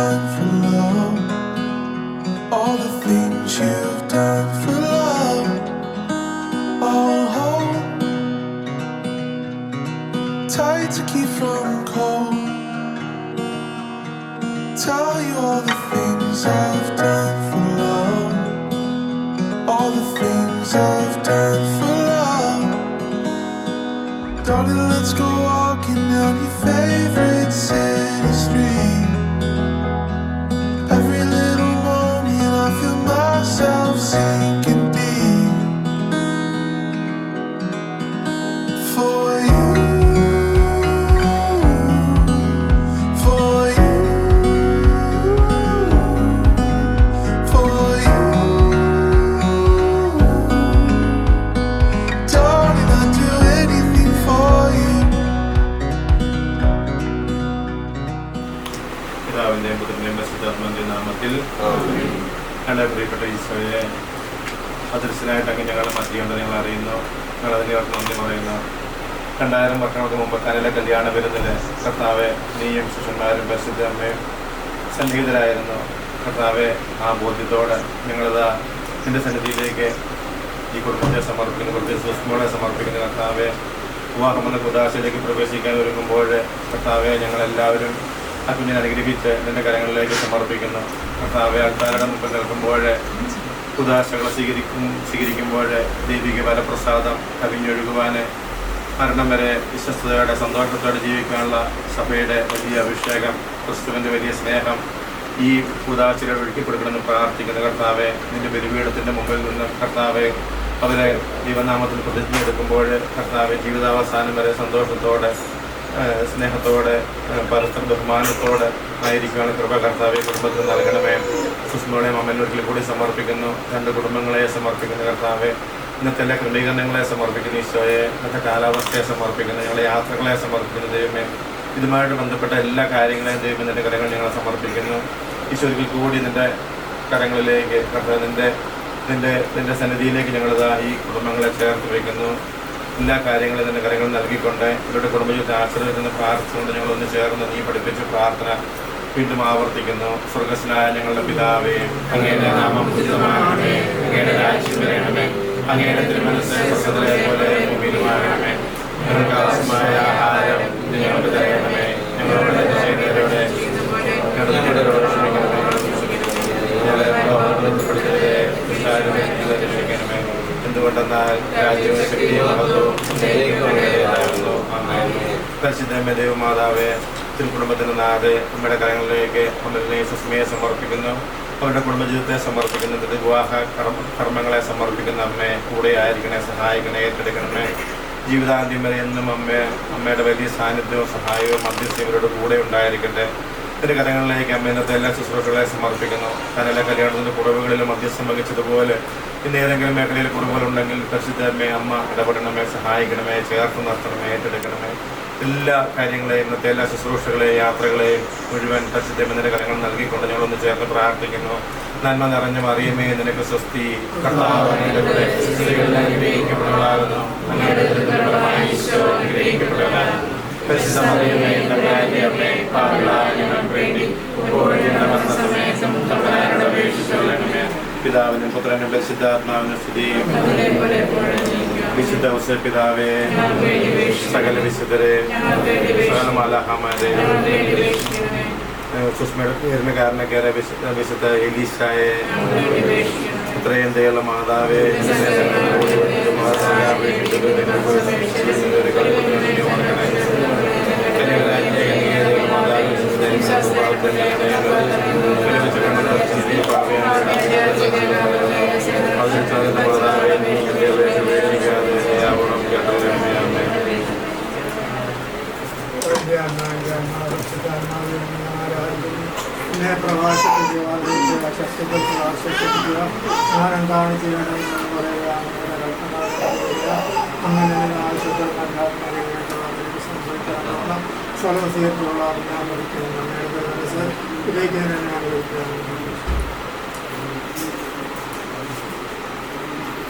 done for love, all the things you've done for love, I'll hold tight to keep from cold. Tell you all the things I've done for love, all the things I've done for love. Darling, let's go walking down your favorite city street. Every little morning I feel myself sinking deep. For you, for you, for you. Darling, I'd do anything for you. പിതാവിൻ്റെയും പുത്രൻ്റെയും പരിശുദ്ധാത്മാവിൻ്റെയും നാമത്തിൽ ഞങ്ങളുടെ പ്രിയപ്പെട്ട ഈശോയെ അദൃശ്യനായിട്ട് അങ്ങ് ഞങ്ങളുടെ മധ്യമുണ്ട് ഞങ്ങൾ അറിയുന്നു. ഞങ്ങൾ അതിനെ ഓർത്ത് നന്ദി പറയുന്നു. 2000 വർഷങ്ങൾക്ക് മുമ്പ് കനല കല്യാണ വിരുന്നിൽ കർത്താവെ നീയും ശിഷ്യന്മാരും പരിശുദ്ധ അമ്മയും സന്നിഹിതരായിരുന്നു. കർത്താവെ ആ ബോധ്യത്തോടെ ഞങ്ങളിതാ നിൻ്റെ സന്നിധിയിലേക്ക് ഈ കുടുംബത്തെ സമർപ്പിക്കുന്നു, പ്രത്യേകിച്ച് സുസ്മോളെ സമർപ്പിക്കുന്നു. കർത്താവെ വിവാഹമെന്ന കുദാശയിലേക്ക് പ്രവേശിക്കാൻ ഒരുങ്ങുമ്പോൾ കർത്താവെ ഞങ്ങളെല്ലാവരും ആ കുഞ്ഞിനെ അനുഗ്രഹിച്ച് നിൻ്റെ കരങ്ങളിലേക്ക് സമർപ്പിക്കുന്നു. കർത്താവെ ആൾക്കാരുടെ മുമ്പിൽ നിൽക്കുമ്പോൾ കുദാശകളെ സ്വീകരിക്കുമ്പോൾ ദൈവിക വരപ്രസാദം കവിഞ്ഞൊഴുകുവാൻ മരണം വരെ വിശ്വസ്തയോടെ സന്തോഷത്തോടെ ജീവിക്കാനുള്ള സഭയുടെ വലിയ അഭിഷേകം, ക്രിസ്തുവിൻ്റെ വലിയ സ്നേഹം ഈ കുദാശകൾ ഒഴുക്കി കൊടുക്കണമെന്ന് പ്രാർത്ഥിക്കുന്നു. കർത്താവെ നിൻ്റെ ബലിപീഠത്തിൻ്റെ മുമ്പിൽ നിന്ന് കർത്താവെ അവരെ ദൈവനാമത്തിൽ പ്രതിജ്ഞ എടുക്കുമ്പോൾ കർത്താവെ ജീവിതാവസാനം വരെ സന്തോഷത്തോടെ സ്നേഹത്തോടെ പരസ്പര ബഹുമാനത്തോടെ ആയിരിക്കുകയാണ് കൃപ കർത്താവെ കുടുംബത്തിൽ നൽകണമേ. സുസ്മോളെയും അമ്മനൊരിക്കൽ കൂടി സമർപ്പിക്കുന്നു. 2 കുടുംബങ്ങളെ സമർപ്പിക്കുന്നു. കർത്താവെ ഇന്നത്തെ എല്ലാ ക്രമീകരണങ്ങളെ സമർപ്പിക്കുന്നു. ഈശോയെ ഇന്നത്തെ കാലാവസ്ഥയെ സമർപ്പിക്കുന്നു. ഞങ്ങളെ യാത്രകളെ സമർപ്പിക്കുന്നു. ദൈവമേ ഇതുമായിട്ട് ബന്ധപ്പെട്ട എല്ലാ കാര്യങ്ങളെയും ദൈവം നിൻ്റെ കരങ്ങൾ ഞങ്ങളെ സമർപ്പിക്കുന്നു. ഈശോയ്ക്ക് കൂടി നിൻ്റെ കരങ്ങളിലേക്ക് കർത്താവ് നിൻ്റെ സന്നിധിയിലേക്ക് ഞങ്ങളിതാ ഈ കുടുംബങ്ങളെ ചേർത്ത് വയ്ക്കുന്നു. എല്ലാ കാര്യങ്ങളും നിൻ്റെ കരങ്ങൾ നൽകിക്കൊണ്ട് ഇവരുടെ കുടുംബജീവിതത്തെ ആശ്രയിക്കുന്ന പ്രാർത്ഥിച്ചുകൊണ്ട് ഞങ്ങളൊന്ന് ചേർന്ന് നീ പഠിപ്പിച്ച പ്രാർത്ഥന വീണ്ടും ആവർത്തിക്കുന്നു. സ്വർഗ്ഗസ്ഥനായ ഞങ്ങളുടെ പിതാവേ, അങ്ങയുടെ നാമം പൂജിതമാകണമേ, അങ്ങയുടെ രാജ്യം വരണമേ, അങ്ങയുടെ തിരുമനസ്സ് സ്വർഗ്ഗത്തിലെ പോലെ ഭൂമിയിലുമാകണമേ. ഞങ്ങൾക്ക് ആവശ്യമായ ആഹാരം ഞങ്ങൾക്ക് തരണമേ. ഞങ്ങളോട് തെറ്റ് ചെയ്യുന്നവരോട് ഞങ്ങളുടെ ക്ഷമിക്കണമേ. ഞങ്ങളെ പ്രലോഭനപ്പെടുത്തരുതേ, ദുഷ്ടാരൂപത്തിൽ രക്ഷിക്കണമേ. എന്തുകൊണ്ടെന്നാൽ രാജ്യവും ശക്തിയും മഹത്വവും ദൈവമേതാകുന്നു. ആമേൻ. പരിശുദ്ധമേ ദൈവമാതാവേ, തിരുക്കുടുംബത്തിന് നാഥേ, നമ്മുടെ കരങ്ങളിലേക്ക് അമലിനെ സുസ്മയെ സമർപ്പിക്കുന്നു. അവരുടെ കുടുംബജീവിതത്തെ സമർപ്പിക്കുന്നു. വിവാഹ കർമ്മങ്ങളെ സമർപ്പിക്കുന്ന അമ്മയെ കൂടെ ആയിരിക്കണേ, സഹായിക്കണേ, ഏറ്റെടുക്കണമേ. ജീവിതാന്ത്യം വരെ എന്നും അമ്മയുടെ വലിയ സാന്നിധ്യവും സഹായവും മധ്യസ്ഥയും ഇവരുടെ കൂടെ ഉണ്ടായിരിക്കട്ടെ. ഇതിൻ്റെ കരങ്ങളിലേക്ക് അമ്മ ഇന്നത്തെ എല്ലാ ശുശ്രൂഷകളെ സമർപ്പിക്കുന്നു. കനല കല്യാണത്തിൻ്റെ കുറവുകളിലും മധ്യസ്ഥം വഹിച്ചതുപോലെ ഇന്ന് ഏതെങ്കിലും മേഖലയിൽ കുറവുകളുണ്ടെങ്കിൽ പരിശുദ്ധമേ അമ്മ ഇടപെടണമേ, സഹായിക്കണമേ, ചേർത്ത് നിർത്തണമേ, ഏറ്റെടുക്കണമേ. എല്ലാ കാര്യങ്ങളെയും ഇന്നത്തെ എല്ലാ ശുശ്രൂഷകളെയും യാത്രകളെയും മുഴുവൻ പരിശുദ്ധമെന്നതിൻ്റെ കരങ്ങൾ നൽകിക്കൊണ്ട് ഞങ്ങളൊന്ന് ചേർന്ന് പ്രാർത്ഥിക്കുന്നു. നന്മ നിറഞ്ഞ മറിയമേ, നിനക്ക് സ്വസ്തി, കർത്താവ് അങ്ങയുടെ കൂടെ സ്ത്രീകളിൽ അനുഗ്രഹിക്കപ്പെട്ടവളാകുന്നു. അങ്ങയുടെ ദുരിതഫലമായ ഈശോ അനുഗ്രഹിക്കപ്പെട്ടവനാണ്. പരിശുദ്ധ മറിയമേ, തമ്പുരാന്റെ അമ്മേ, പാപികളായ ഞങ്ങൾക്ക് വേണ്ടി ഇപ്പോഴും ഞങ്ങളുടെ മരണസമയത്തും തമ്പുരാനോട് അപേക്ഷിച്ചുകൊള്ളണമേ. പിതാവിനും പുത്രനും പരിശുദ്ധാത്മാവിനും സ്തുതി. വിശുദ്ധ ഔസേപ്പ് പിതാവേ, സകല വിശുദ്ധരെ, സകല മാലാഖമാരെ, സുസ്മയുടെ പേരിന് കാരണക്കാരെ വിശുദ്ധ എലീശായെ, ഇത്രയും ദയുള്ള മാതാവേ, പ്രവാസിപ്പിക്കുക, ശക്തിപ്പെടുത്തുക, ആശ്വസിപ്പിക്കുക, ഞാൻ എന്താണ് ചെയ്യണമെന്ന് പറയുക, അങ്ങനെ ആവശ്യത്തിൽ സംഭവിക്കാനുള്ള സ്വലവസീയത്തിലുള്ള ഞാൻ പഠിക്കുന്നു. മനസ്സ് ഇതിലേക്ക് ഞാൻ ആഗ്രഹിക്കുകയാണ്.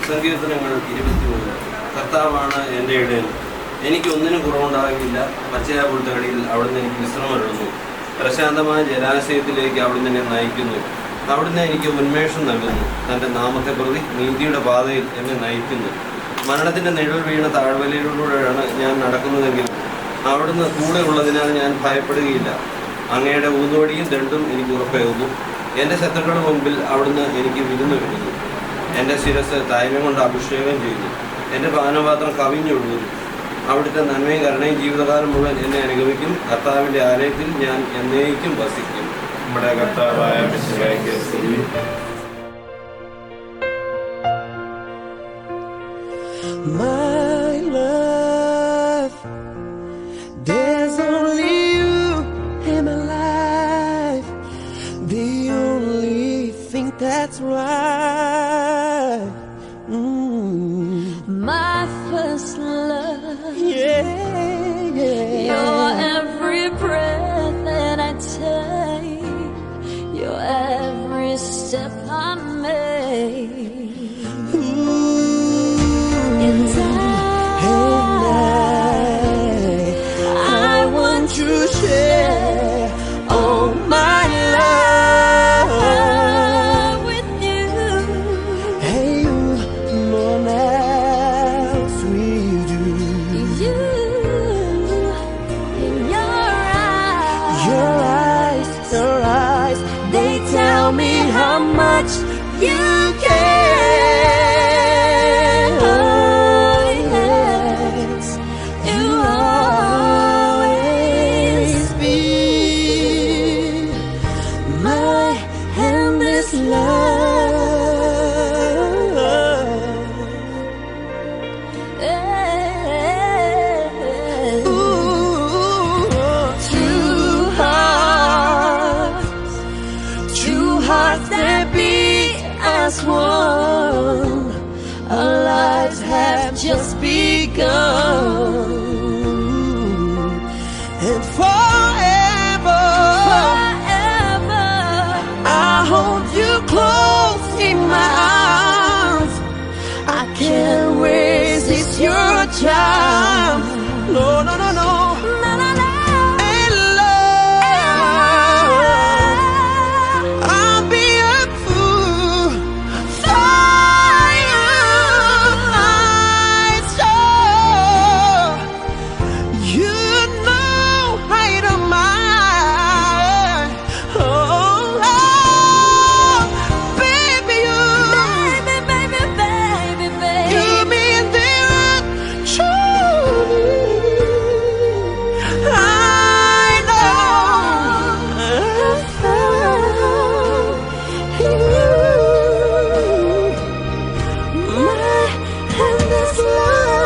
സങ്കീർത്തനങ്ങൾ 23. കർത്താവാണ് എൻ്റെ ഇടയൻ, എനിക്ക് ഒന്നിനും കുറവുണ്ടാകില്ല. പച്ചയായ പുൽത്തകടിയിൽ അവിടുന്ന് എനിക്ക് വിശ്രമം എഴുതുന്നു. പ്രശാന്തമായ ജലാശയത്തിലേക്ക് അവിടുന്ന് എന്നെ നയിക്കുന്നു. അവിടുന്ന് എനിക്ക് ഉന്മേഷം നൽകുന്നു. തൻ്റെ നാമത്തെ പ്രതി നീതിയുടെ പാതയിൽ എന്നെ നയിക്കുന്നു. മരണത്തിൻ്റെ നിഴൽ വീണ താഴ്വരയിലൂടെയാണ് ഞാൻ നടക്കുന്നതെങ്കിലും അവിടുന്ന് കൂടെ ഉള്ളതിനാൽ ഞാൻ ഭയപ്പെടുകയില്ല. അങ്ങയുടെ ഊന്നുവടിയും ദണ്ടും എനിക്ക് ഉറപ്പേകുന്നു. എൻ്റെ ശത്രുക്കളുടെ മുമ്പിൽ അവിടുന്ന് എനിക്ക് വിരുന്ന് വെക്കുന്നു. എൻ്റെ ശിരസ് തൈലം കൊണ്ട് അഭിഷേകം ചെയ്തു. എൻ്റെ പാനപാത്രം കവിഞ്ഞൊഴുകുന്നു. അവിടുത്തെ നന്മയും കരുണയും ജീവിതകാലം മുഴുവൻ എന്നെ അനുഗമിക്കും. കർത്താവിൻ്റെ ആലയത്തിൽ ഞാൻ എന്നേക്കും വസിക്കും. നമ്മുടെ കർത്താവായ മിശിഹായ്ക്ക് സ്തുതി. My love, there's only you in my life, the only thing that's right. My first love, Yeah. you're every breath that I take, you're every step I make. And I want to share all my love with you. Hey, you, no one else will do. You, in your eyes, they tell me how much you care. Oh, yes, you always be my endless love. Two hearts that beat as one. Our lives have just begun, And forever, I hold you close in my arms. I can't resist your charm. No, no, no, no. And love, I'll be a fool for you. I saw you know I don't mind. Oh, baby, you mean the earth to me. I know you, my endless love.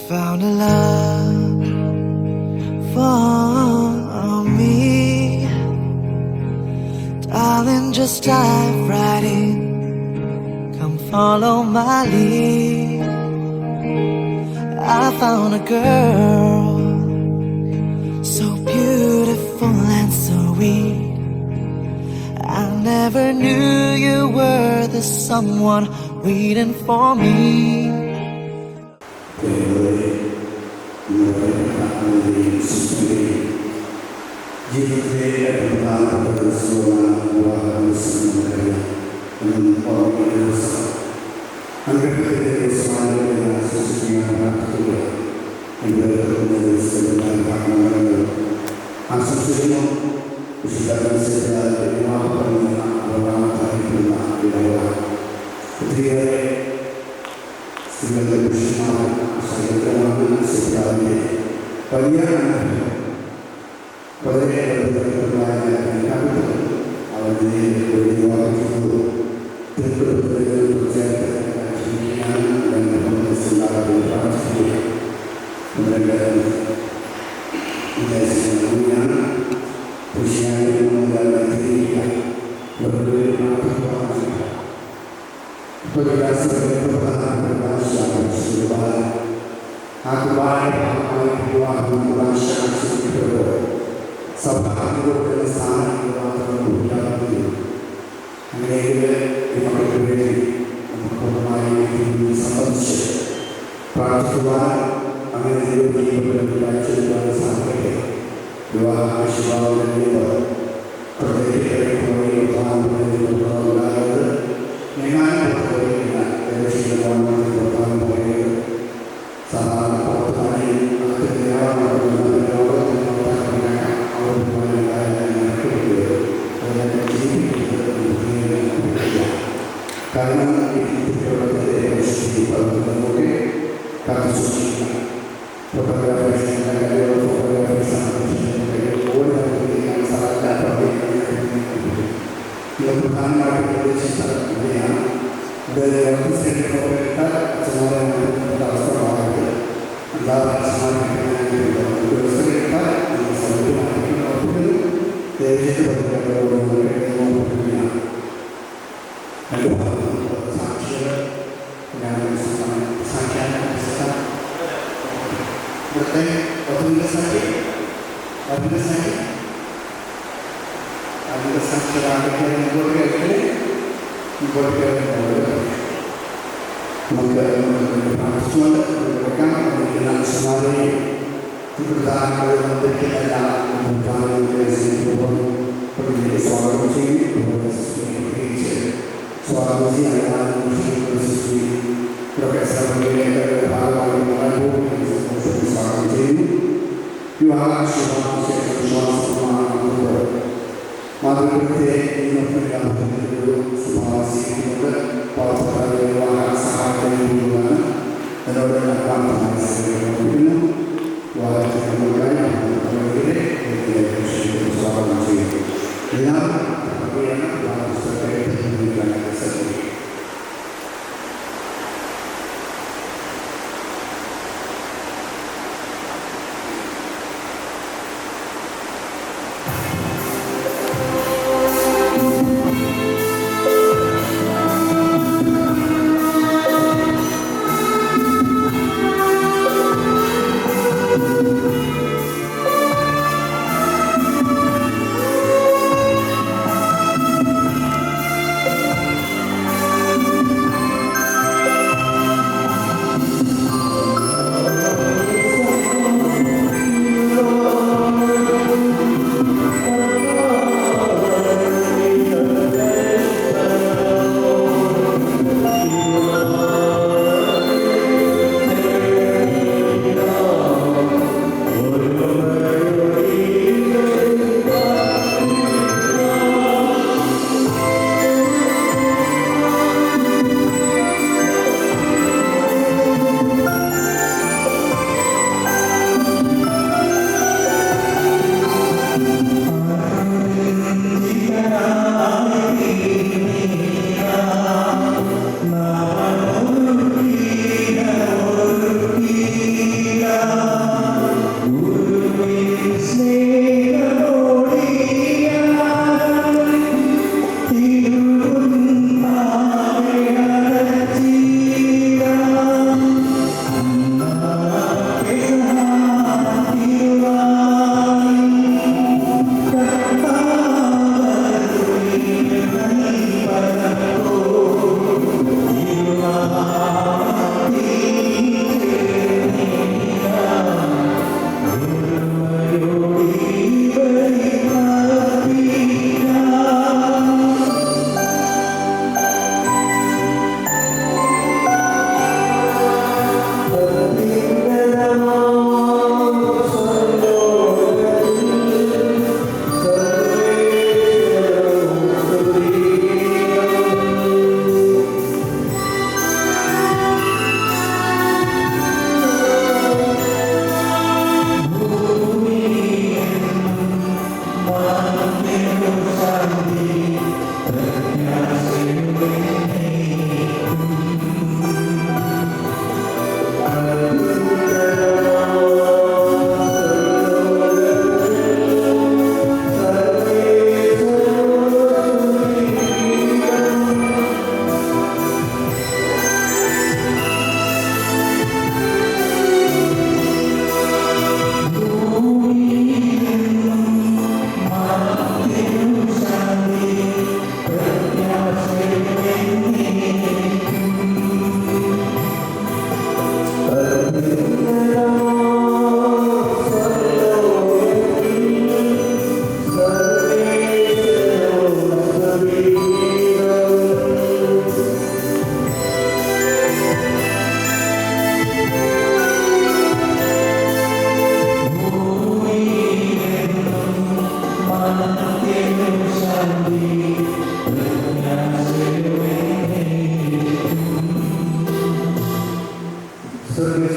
Found a love for me, darling. Just dive right in. Come follow my lead. I found a girl so beautiful and so sweet. I never knew you were the someone waiting for me.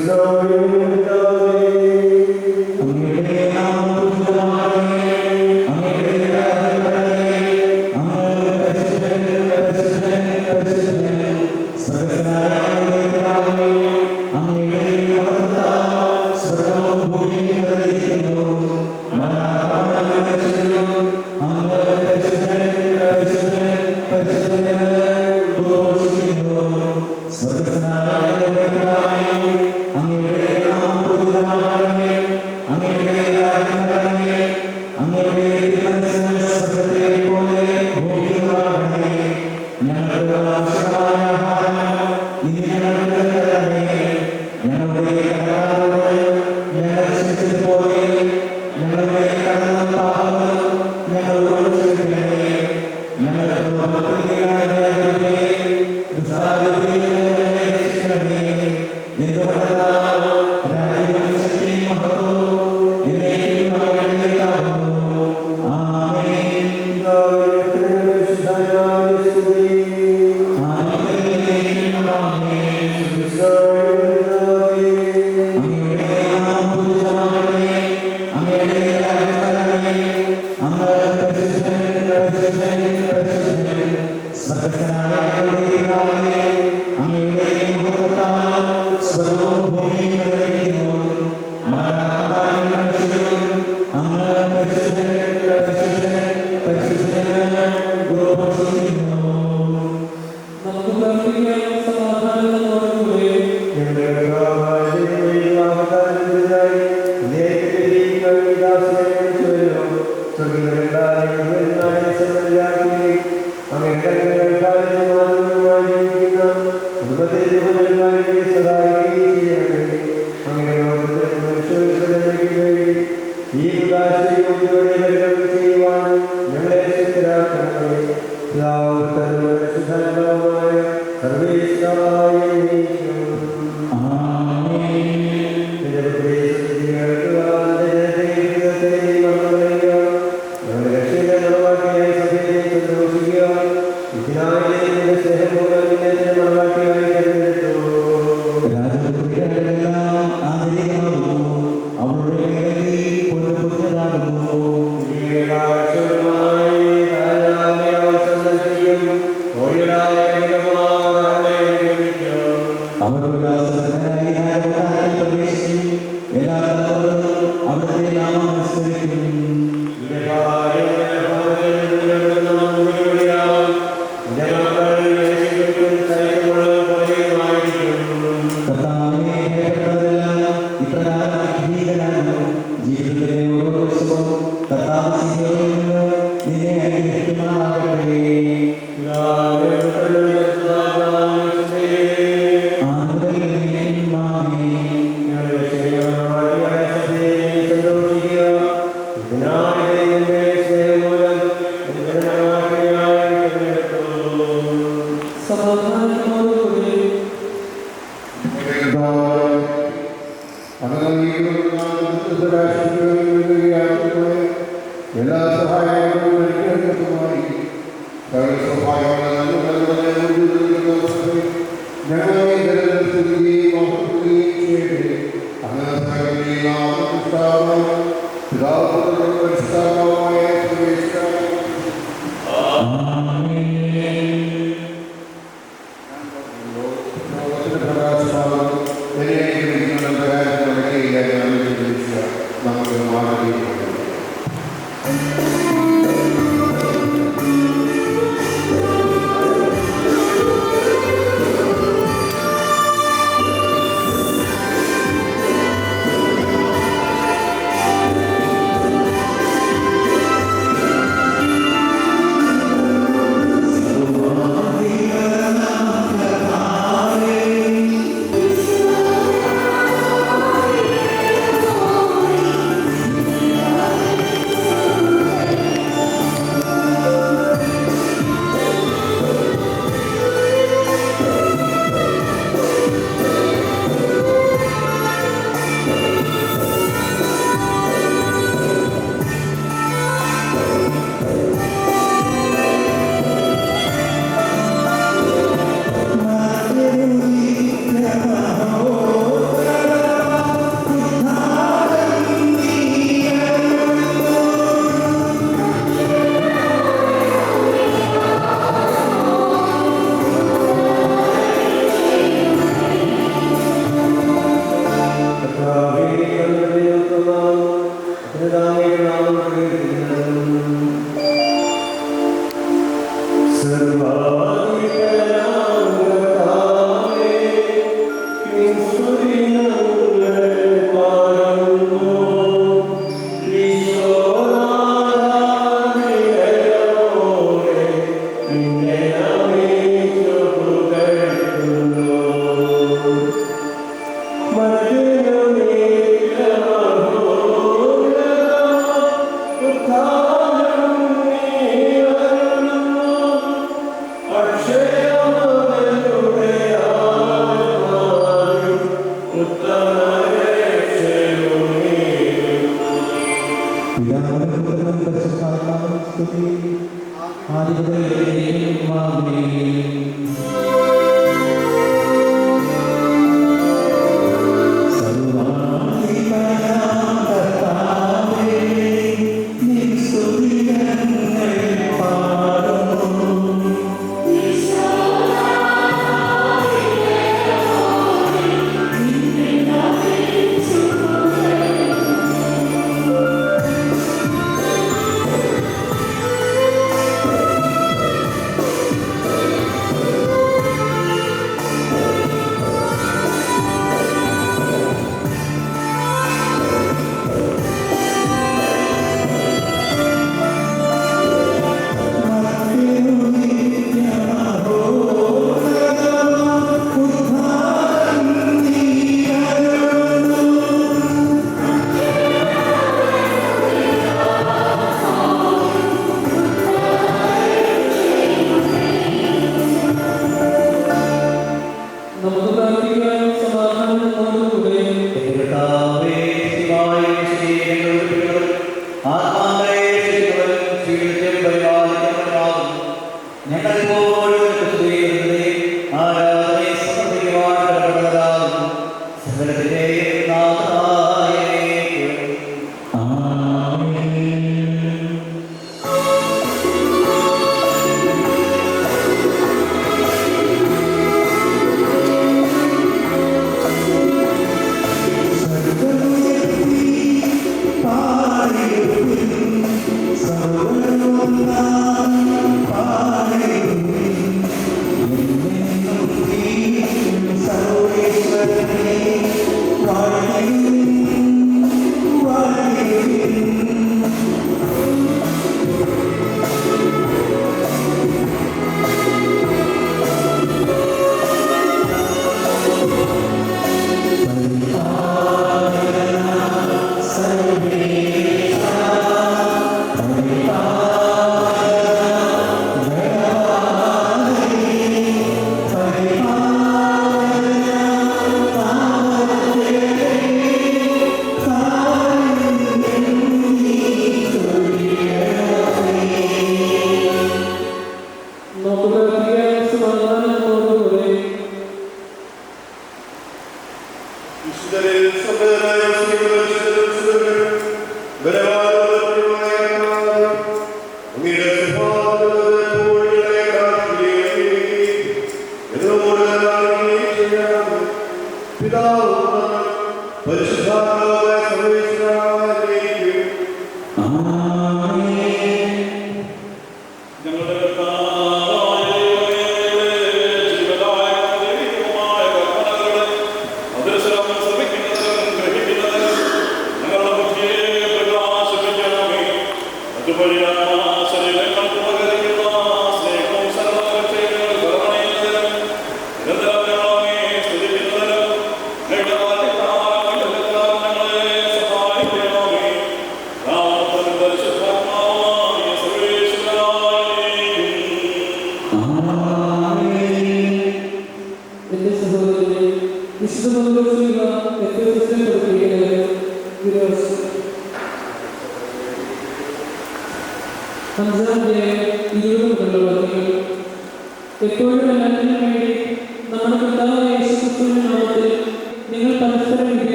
Thank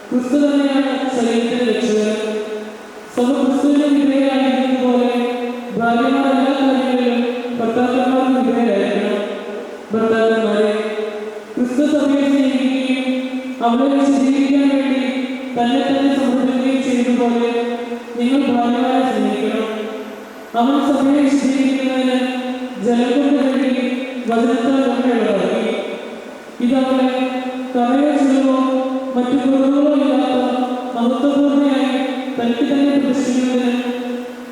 ക്രിസ്തു തന്നെയാണ് ശരീരത്തിന്റെ രക്ഷകൻ. സഭ ക്രിസ്തുവിന് വിധേയരായിരിക്കുന്നത് പോലെ ഭാര്യമാർ എല്ലാ കാര്യങ്ങളിലും ഭർത്താക്കന്മാർക്ക് വിധേയരായിരിക്കണം. ഭർത്താക്കന്മാരെ, ക്രിസ്തു സഭയെ സ്നേഹിക്കുകയും അവളെ വിശദീകരിക്കാൻ വേണ്ടി തന്നെ തന്നെ സമർപ്പിക്കുകയും ചെയ്തതുപോലെ നിങ്ങൾ ഭാര്യമാരെ സ്നേഹിക്കണം. അവൻ സഭയെ വിശദീകരിക്കുന്നതിന് ജലം കൊണ്ട് കഴുകി വചനത്താൽ വെള്ളമാക്കി. ഇതവളെ കറയോ ചെലവോ മറ്റു കുറവുകളോ ഇല്ലാത്ത മഹത്വപൂർണ്ണയായി തനിക്ക് തന്നെ പ്രതിഷ്ഠിക്കുന്നതിന്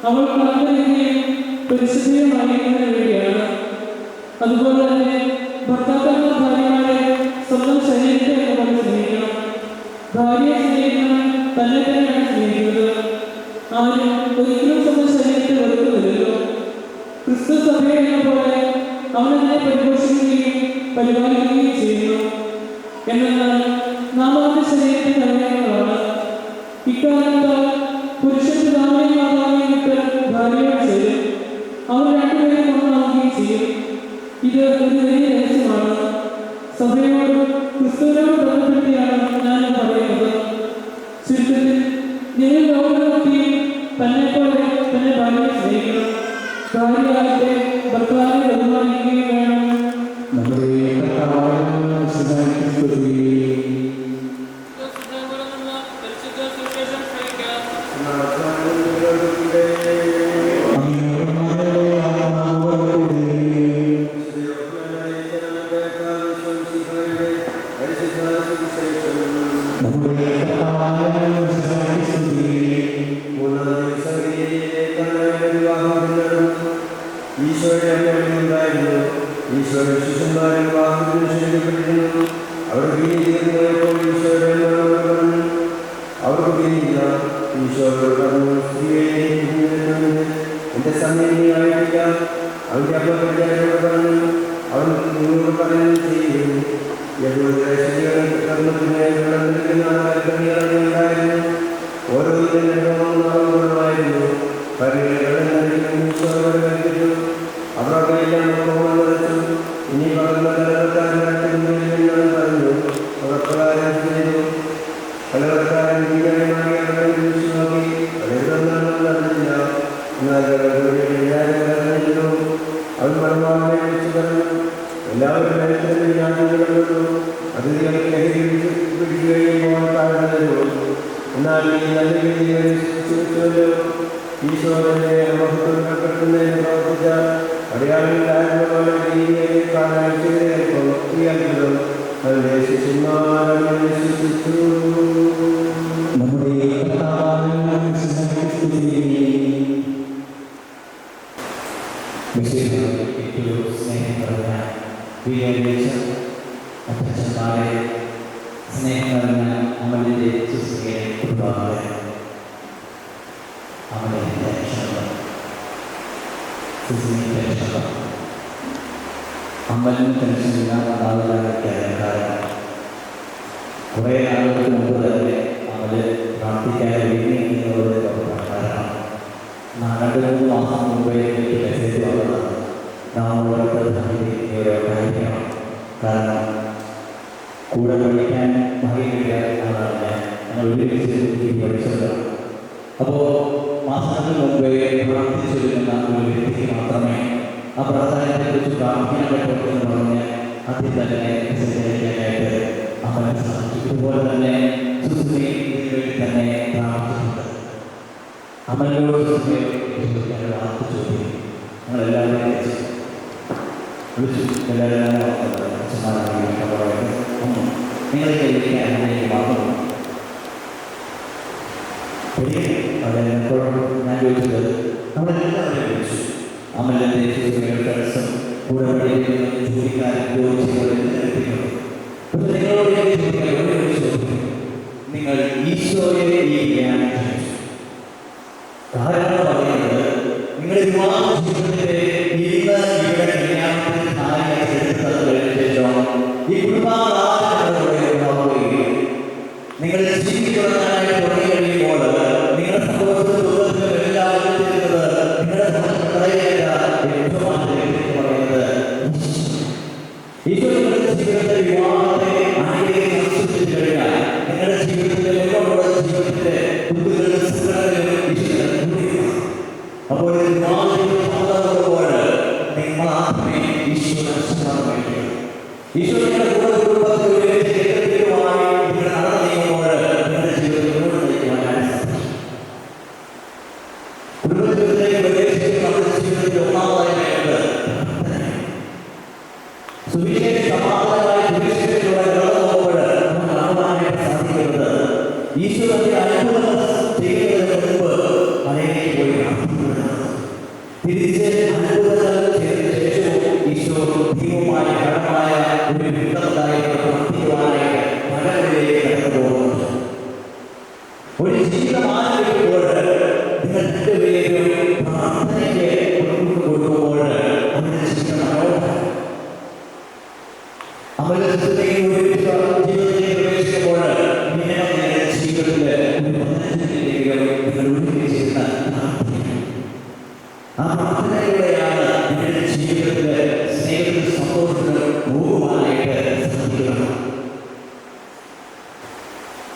അവൾ കളങ്കരഹിതയും പരിശുദ്ധയുമായിരിക്കുന്നതിന് വേണ്ടിയാണ്. അതുപോലെ തന്നെ ഭർത്താക്കന്മാർ ഭാര്യമാരെ സ്വന്തം ശരീരത്തെ പോലെ സ്നേഹിക്കണം. ഭാര്യയെ സ്നേഹിക്കണം തന്നെ തന്നെയാണ് സ്നേഹിക്കുന്നത്. ആരും ഒരിക്കലും സ്വന്തം ശരീരത്തെ വെറുക്കുന്നില്ലല്ലോ. ക്രിസ്തു സഭയെ എന്ന പോലെ അവനെ പരിപോഷിക്കുകയും പരിപാലിക്കുകയും ചെയ്യുന്നു. എന്നാൽ നാം അവന്റെ ശരീരത്തിന്റെ അവയവങ്ങളാണ്. ഇക്കാരണത്താൽ പുരുഷൻ പിതാവിനെയും മാതാവിനെയും വിട്ട് ഭാര്യയോട് ചേരും. അവർ രണ്ടുപേരും ഒന്നാവുകയും ചെയ്യും. ഇത് ഒരു വലിയ രഹസ്യമാണ്. സഭയോട് ക്രിസ്തുവിനോട് ബന്ധപ്പെടുത്തിയാണ് ഞാൻ പറയുന്നത്. ചുരുക്കത്തിൽ നിങ്ങൾ ലോകത്തെയും തന്നെ പോലെ തന്നെ ഭാര്യയെ സ്നേഹിക്കണം. ഭാര്യയാകട്ടെ ഭർത്താവിനെ ബഹുമാനിക്കുകയും വേണം. അമ്പലം ടെൻഷനില്ലാതാവില്ലാതെ കുറേ നാളുകൾക്ക് മുമ്പ് തന്നെ അവര് പ്രാർത്ഥിക്കാൻ ഒരുങ്ങിയിരിക്കുന്നവരുടെ പ്രവർത്തനക്കാരാണ്. 2-3 മാസം മുമ്പേ എനിക്ക് മെസ്സേജ് വന്നതാണ്. നാം ഓരോരുത്തരും കാരണം കൂടെ പഠിക്കാൻ മകയില്ല എന്നാണ് ഞങ്ങൾ ഒരുമിച്ച് പഠിച്ചത്. അപ്പോൾ മാസങ്ങൾക്ക് മുമ്പേ പ്രാർത്ഥിച്ചിരുന്ന ഒരു വ്യക്തിക്ക് മാത്രമേ ആ പ്രാർത്ഥനയെക്കുറിച്ച് പ്രാർത്ഥിക്കാൻ പറ്റുള്ളൂ എന്ന് പറഞ്ഞ് ആദ്യം തന്നെ മെസ്സേജ് അമ്പലം സാധിച്ചു. ഇതുപോലെ തന്നെ തന്നെ പ്രാർത്ഥിച്ചിട്ടുണ്ട്. അമലിനോട് വാർത്ത ചോദ്യം ഞങ്ങളെല്ലാവരും വിളിച്ചു. എല്ലാവരും നിങ്ങൾക്ക് എനിക്ക് മാറുന്നു. ഞാൻ ചോദിച്ചത് നമ്മളെല്ലാവരും വിളിച്ചു. അമലിൻ്റെ ഫ്രണ്ട്സും കൂടെ ജോലിക്കാരും നിങ്ങൾ ഈശോയെ കാരണം പറയുന്നത് നിങ്ങൾ വിവാഹ ജീവിതത്തിലെ ഇവിടെ കല്യാണത്തിന് ഈ കുടുംബാവുകയും നിങ്ങൾ ജീവിക്കുന്നതായി തുടങ്ങി കഴിയുമ്പോൾ നിങ്ങളുടെ സന്തോഷത്തിലും ദുഃഖത്തിലും എല്ലാവരും ചെയ്യുന്നത് നിങ്ങളുടെ പറയുന്നത് ഈശോ നിങ്ങളുടെ ജീവിതത്തിലെ വിവാഹത്തെ ആരെയും സംസ്കൃതിച്ചു കഴിഞ്ഞാൽ നിങ്ങളുടെ ജീവിതത്തിലെ ജീവിതത്തിന്റെ ബുദ്ധികളിലും സങ്കടങ്ങളിലും ഈശ്വരൻ കൂടെയാണ്. അപ്പോൾ നിങ്ങൾ ആത്മേ ഈശ്വരൻ ഈശ്വരന്റെ കൂടെ കുടുംബത്തിലൂടെ നിങ്ങളുടെ നടന്നീങ്ങുമ്പോൾ നിങ്ങളുടെ ജീവിതത്തിൽ മുന്നോട്ട് നയിക്കുവാനാണ് കുടുംബജീവിതത്തിലേക്ക് പ്രവേശിച്ച് നമ്മുടെ ജീവിതത്തിൽ ഒന്നാമതായി വേണ്ടത് സുവിശേഷ സമാധാനമായി സുവിശേഷത്തിലൂടെ കടന്നു പോകുമ്പോൾ നമ്മൾ കാണുവാനായിട്ട് സാധിക്കുന്നത് ഈശ്വരന്റെ അത്ഭുതം ചെയ്യുന്നതിന് മുമ്പ് അതിലേക്ക് പോയി തിരിച്ച് അത്ഭുതങ്ങൾ ചെയ്തതിനു ശേഷവും ഈശോ ദൈവമായ കടമായ ഒരു ബന്ധമുണ്ടായി പ്രവർത്തിക്കുവാനായിട്ട് മലകളിലേക്ക് കടന്നു പോകുന്നു. ഒരു ജീവിതം ആരംഭിക്കുമ്പോൾ നിങ്ങൾ രണ്ടുപേരും പ്രാർത്ഥനയ്ക്ക് കൊടുക്കുമ്പോൾ അവരുടെ ജീവിതം മനോഹരം അവരുടെ ജീവിതത്തിലേക്ക് പ്രവേശിക്കുമ്പോൾ നിങ്ങളുടെ ജീവിതത്തിൽ ഒരു 15 നിങ്ങൾ ഒഴുകി ചെയ്യുന്ന ആ പ്രാർത്ഥനയിലൂടെയാണ് നിങ്ങളുടെ ജീവിതത്തിലെ സ്നേഹത്തിൽ സന്തോഷത്തിൽ പോകുവാനായിട്ട് സാധിക്കുന്നത്.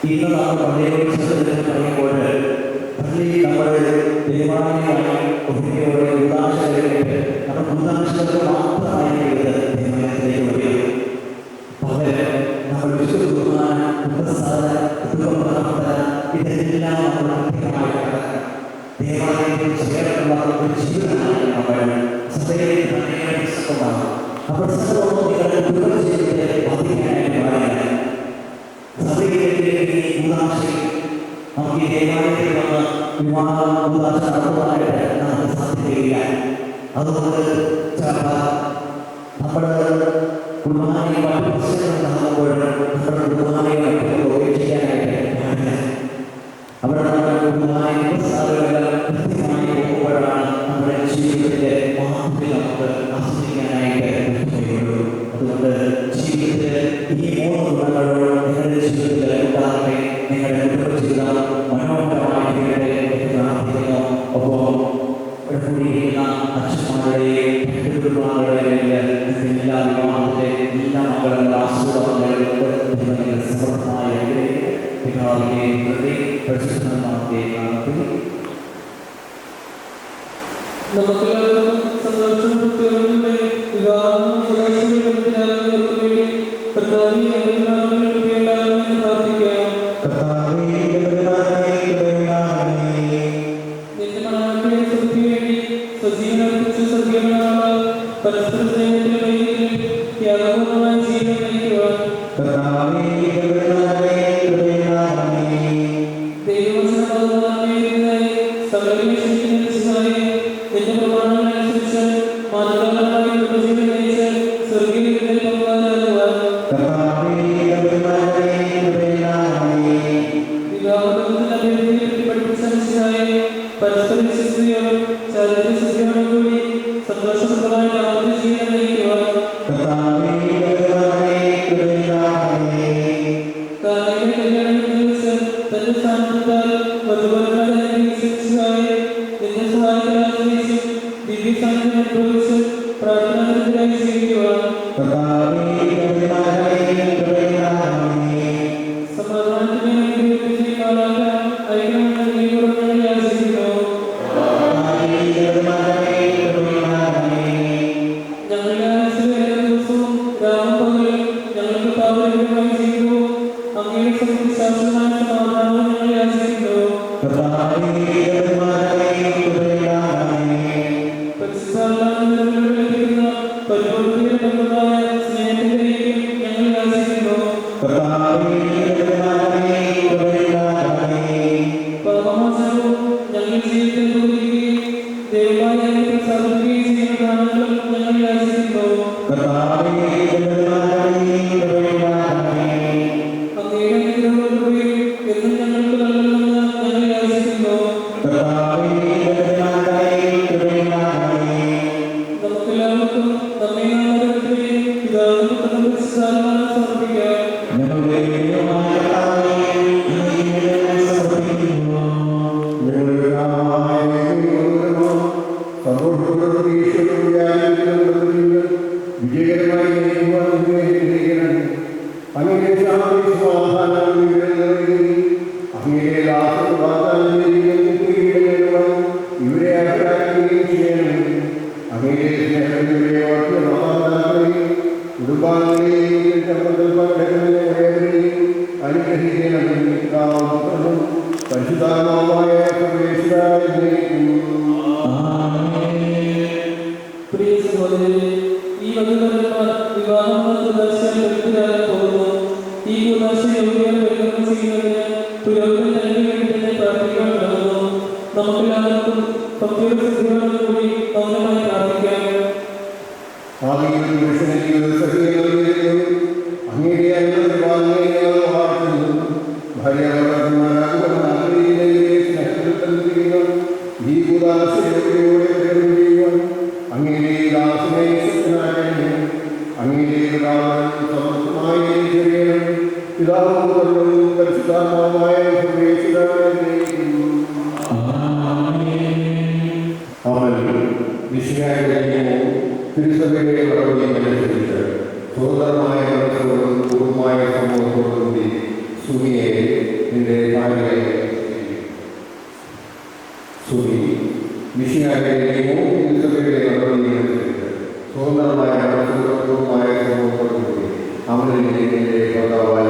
ഇന്ന് നമ്മൾ പള്ളിയോട് ചേർന്ന് പറയുമ്പോൾ പള്ളിയിൽ നമ്മൾ ദൈവാലയമായി ഒന്നിയോടെ ഉദാശകളിലേക്ക് നമ്മൾ ഉദാശകൾക്ക് മാത്രമായിരിക്കുന്നത് ദൈവാലയത്തിലേക്ക് വരിക. പകരം നമ്മൾ വിശുദ്ധ ഉപസാര കുടുംബപ്രാർത്ഥന ഇതെല്ലാം നമ്മൾ കൃത്യമായി കടക്കണം. ദേവാലയത്തിൽ ചേർന്നുള്ള ഒരു ജീവിതമാണ് നമ്മൾ സഭയിൽ പുസ്തകമാണ്. ആ പുസ്തകമൊന്നും നിങ്ങളുടെ കുടുംബ ജീവിതത്തെ ബാധിക്കാനായിട്ട് പാടില്ല. സഭയിലേക്ക് ഉദാശയിൽ നമുക്ക് ഈ ദേവാലയത്തിൽ വന്ന് വിവാഹ ഉദാശ നടത്തുവാനായിട്ട് നമുക്ക് സാധിക്കുകയില്ല. അതുകൊണ്ട് നമ്മുടെ കുടുംബാലയം മറ്റു പുസ്തകങ്ങളുണ്ടാകുമ്പോൾ നമ്മുടെ കുടുംബാലയം മറ്റുള്ളവരെ ചെയ്യാനായിട്ട് പാടില്ല. അവിടെ നമ്മുടെ കുടുംബാലയം പുസ്തകങ്ങളെല്ലാം കൃത്യമായി പോകുമ്പോഴാണ് നമ്മുടെ ജീവിതത്തിലെ മാറ്റം നമുക്ക് ആസ്വദിക്കാനായിട്ട് കഴിയുള്ളൂ. അതുകൊണ്ട് ജീവിതത്തിൽ ഈ 3 ഗുണങ്ങളോട് നിങ്ങളുടെ ജീവിതത്തിൽ ഉണ്ടാകട്ടെ. നിങ്ങളുടെ കുടുംബജീവിതം മനോഹരമായി തീരട്ടെ എന്ന് പ്രാർത്ഥിക്കുന്നു. ഒപ്പം ഇവിടെ കൂടിയിരിക്കുന്ന അച്ഛന്മാരുടെയും കുടുംബാംഗങ്ങളുടെയും എല്ലാ വിവാഹത്തിലെ എല്ലാ മക്കളുടെ ആശീർവാദങ്ങൾക്ക് സമൃദ്ധമായ പിതാവിനെയും പ്രതി പരിശുദ്ധനാമത്തെയും നാമത്തിൽ നമുക്കെല്ലാവർക്കും സന്തോഷവും കുട്ടികളുടെ വിവാഹവും പരസ്പര സ്നേഹത്തിലും ത്യാഗപൂർണ്ണമായ ജീവിതം നയിക്കുവാൻ പരസ്പര വിശ്വസ്തയോടും ചാരിത്രയോടും കൂടി സന്തോഷപ്രദമായ ദാമ്പത്യ ജീവിതം നയിക്കുവാൻ തന്റെ സ്ഥാനത്താൽ വധുവരന്മാരെ നിന്റെ സഹായത്തിൽ ആശ്രയിച്ചും ദിവ്യ സാന്നിധ്യം അനുഭവിച്ചും പ്രാർത്ഥനാനിരതരായി ജീവിക്കുവാൻ സമാധാനത്തിന് അനുഗ്രഹിക്കുന്നതിനാലാക ഐക്യമെന്ന നീ ആശ്രയിക്കുന്നു. ഞങ്ങളുടെ ആയുസ്സിലെ ദിവസവും രാമപകലും ഞങ്ങൾക്ക് പാവനമായി ജീവിക്കുമോ അങ്ങയുടെ ശാസ്ത്രമായ സമാധാനവും ഞങ്ങളെ ആശ്രയിക്കുന്നു. പരിശുദ്ധ ഇവരെ ആശ്രയിക്കുകയും ചെയ്യണം. അങ്ങയുടെ സ്നേഹത്തിലെ കുടുംബാംഗങ്ങളെയും അനുഗ്രഹിക്കണം. പരിശുദ്ധാത്മാവായ പ്രിയ സഹോദരരെ, ഈ വകുപ്പന്മാർ വിവാഹം പോകുന്നു. ഈ യോഗ്യത ചെയ്യുന്നതിന് പുരോഗതി നൽകി വേണ്ടി തന്നെ പ്രാർത്ഥിക്കാൻ തുടങ്ങുന്നു. നമുക്കെല്ലാവർക്കും കൂടി മൗനമായി പ്രാർത്ഥിക്കാം. തിരുസഭയുടെ നടപടിയനുസരിച്ച് സ്വതന്ത്രമായ മനസ്സോടും പൂർണ്ണമായ സമൂഹത്തോടുകൂടി സുഖിയെ നിന്റെ ഭാര്യയെ സുഖി മിഷിയായ തിരുസഭയുടെ നടപടിയനുസരിച്ച് സ്വതന്ത്രമായ മനസ്സോടും പൂർണ്ണമായ സമൂഹത്തോടുകൂടി അവനെ നിന്റെ ഭർത്താവായി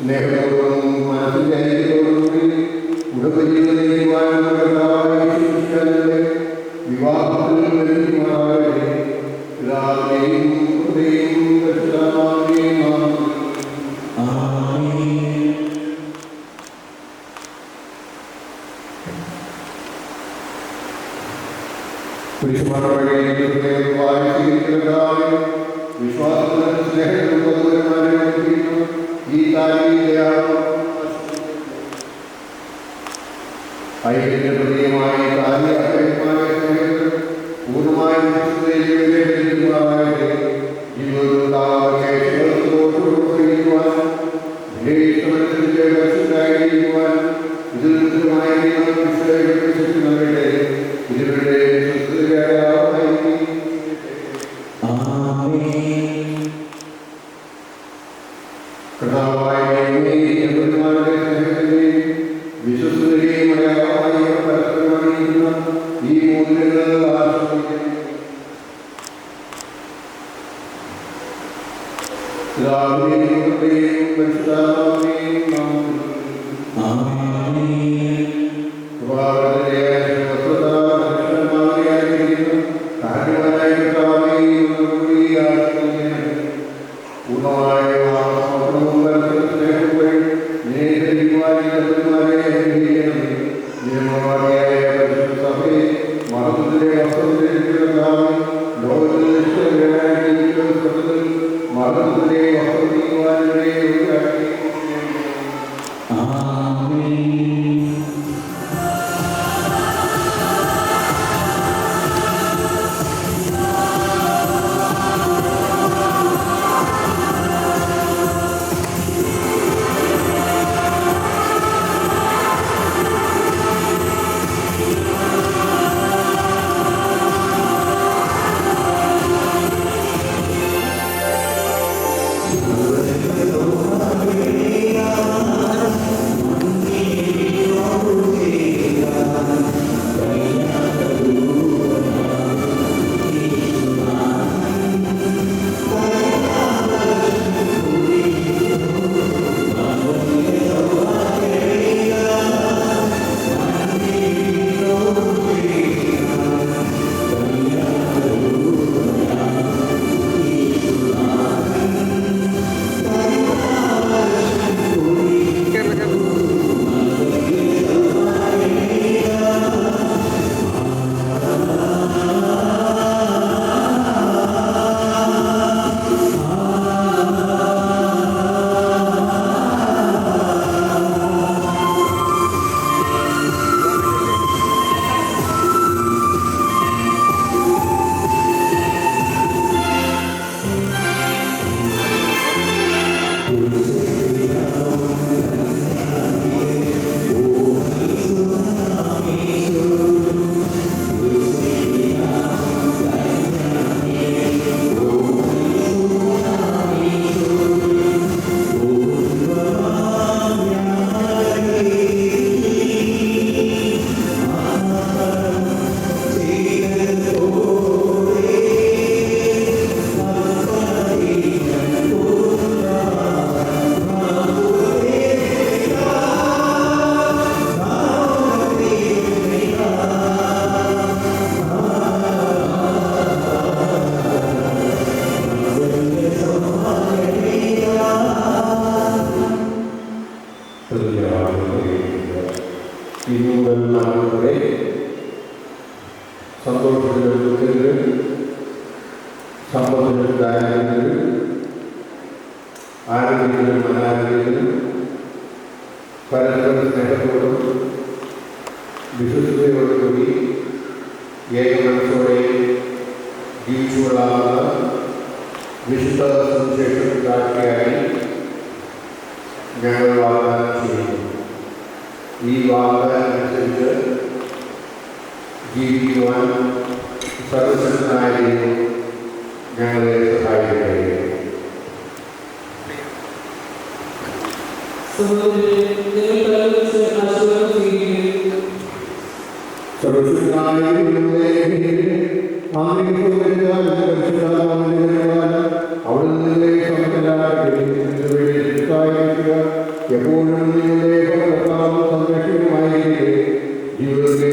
സ്നേഹത്തോടും മനസ്സിലായതോടുകൂടി കുടുംബജീവിതം വിവാഹത്തിൽ വിശ്വാസത്തിലും സ്നേഹത്തിലും ഈ ഐക്യപ്രതീയമായ പൂർണ്ണമായും സമ്പത്തിലും ദാരിദ്ര്യത്തിലും ആരോഗ്യത്തിലും അനാരോഗ്യത്തിലും പരസ്പര സ്നേഹത്തോടും വിശ്വസ്തയോടുകൂടി ഏകമനസ്സോടെ ജീവിച്ചുകൊള്ളാവുന്ന വിശുദ്ധ സുവിശേഷക്കാർക്കായി ഞങ്ങൾ വാഗ്ദാനം ചെയ്യുന്നു. ഈ വാഗ്ദാനം അനുസരിച്ച് ജീവിക്കുവാൻ സർവശക്തനായ ദൈവം ഞങ്ങളെ സഹായിക്കട്ടെ. എപ്പോഴും നിങ്ങളുടെ സംരക്ഷണമായിരിക്കും. ജീവിതത്തിലെ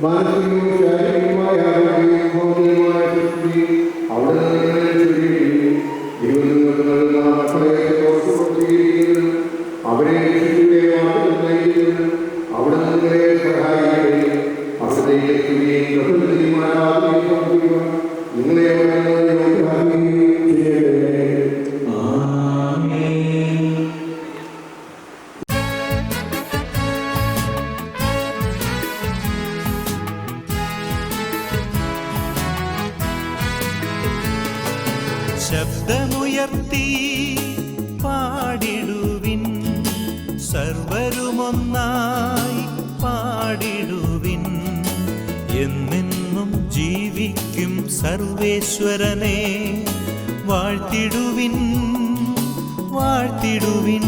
മാനസികവും ശാരീരികമായ ആരോഗ്യവും ഭൗതികമായ സൃഷ്ടി അവിടെ അവരെ അവിടെ നിങ്ങളെ സഹായിക്കുകയും അവിടുത്തെ നിങ്ങളെ ശബ്ദമുയർത്തി പാടിടുവിൻ, സർവരുമൊന്നായി പാടിടുവിൻ. എന്നെന്നും ജീവിക്കും സർവേശ്വരനെ വാഴ്ത്തിടുവിൻ, വാഴ്ത്തിടുവിൻ.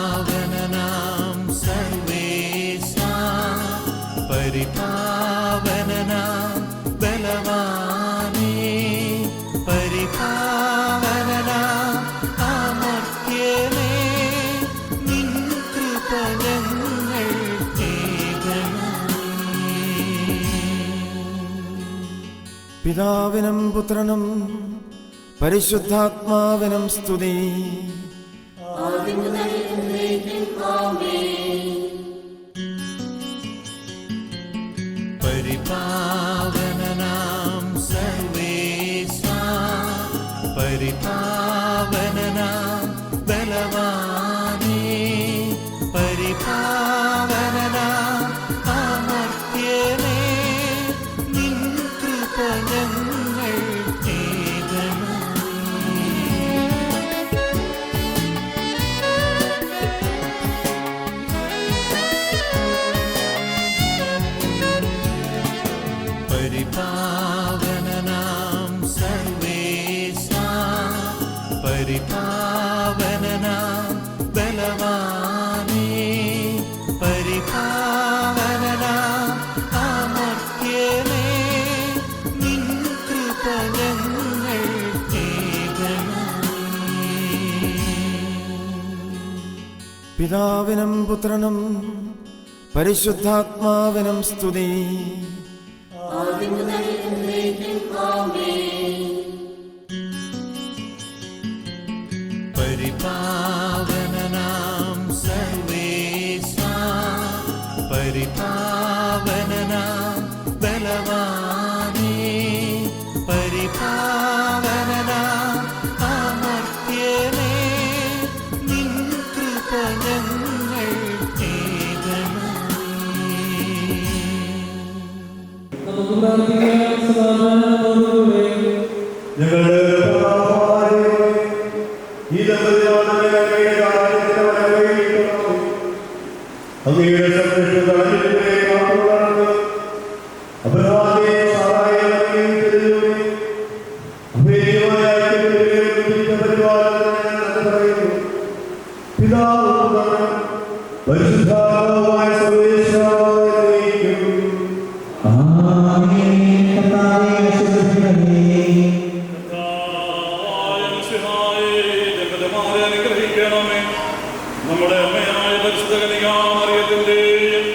പരിപാവനനാം സർവേശാ, പരിപാവനനാം ബലവാനേ, പരിപാവനനാം അമർത്യനേ, നിൻ കൃപ ഞങ്ങൾ കേൾക്കണമേ. പിതാവിനും പുത്രനും പരിശുദ്ധാത്മാവിനും സ്തുതി. പരിപാവനനാം സർവേശാ, പരിപാവനനാം ബലവാനേ, പരിപാവനനാം അമർത്യനേ, നിൻ കൃപ ഞങ്ങൾ കേൾക്കണമേ. പരിപാവനനാം സർവേശാ, പരിപാവനനാം ബലവാനേ, പരിപാവനനാം അമർത്യനേ, നിൻ കൃപ ഞങ്ങൾ കേൾക്കണമേ. പിതാവിനും പുത്രനും പരിശുദ്ധാത്മാവിനും സ്തുതി. പരിപാവനനാം സർവേശാ, പരിപാവനനാം ബലവാനേ, പരിപാവനനാം അമർത്യനേ, നിൻ കൃപ ഞങ്ങൾ കേൾക്കണമേ. നമുക്ക് പ്രാർത്ഥിക്കാം. സമാധാനത്തോടുകൂടെ പരിശുദ്ധാത്മാവായ സർവേശ്വരനേക്കും നമ്മുടെ അമ്മയായ പരിശുദ്ധ കന്യകാമറിയത്തിന്റെയും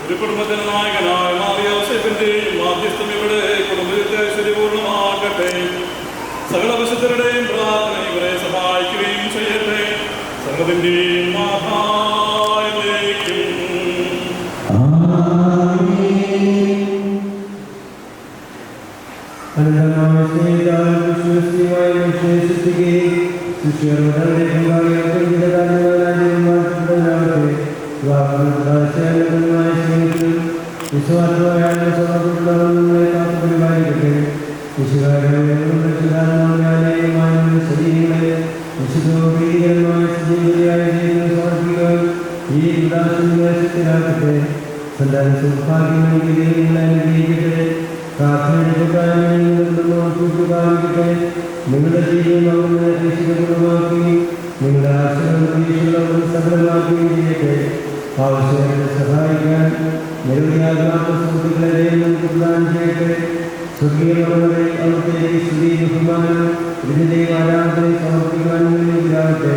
ഒരു കുടുംബത്തിന് നായകനായ മാറിയ യോസേഫിന്റെയും മാധ്യസ്ഥം ഇവിടെ കുടുംബത്തെ ഐശ്വര്യപൂർണ്ണമാക്കട്ടെ. സകല വിശുദ്ധരുടെയും പ്രാർത്ഥന ഇവരെ സഹായിക്കുകയും ചെയ്യട്ടെ. സകലത്തിന്റെയും മഹായിലേക്കും നിങ്ങളുടെ ജീവിതം രക്ഷിതമാക്കി നിങ്ങളുടെ ആശ്രമം സഫലമാക്കുകയും ചെയ്യട്ടെ. ആവശ്യങ്ങളെ സഹായിക്കാൻ നിരവധിയാകാത്ത സുഹൃത്തുക്കളെ നമുക്ക് പ്രദാനം ചെയ്യട്ടെ. സ്വർഗീയമുള്ളവരെ അവിടുത്തെ സ്തുതി ബഹുമാനം ഇതിന്റെ ആരാധന സമർപ്പിക്കാൻ ഇല്ലാവട്ടെ.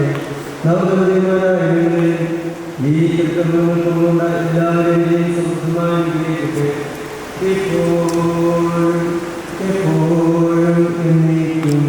നവതമതിമാരായ ഈ കൃത്യങ്ങളുള്ള എല്ലാവരെയും സമൃദ്ധമായി വിജയിക്കട്ടെ. എപ്പോഴും എന്നേക്കും.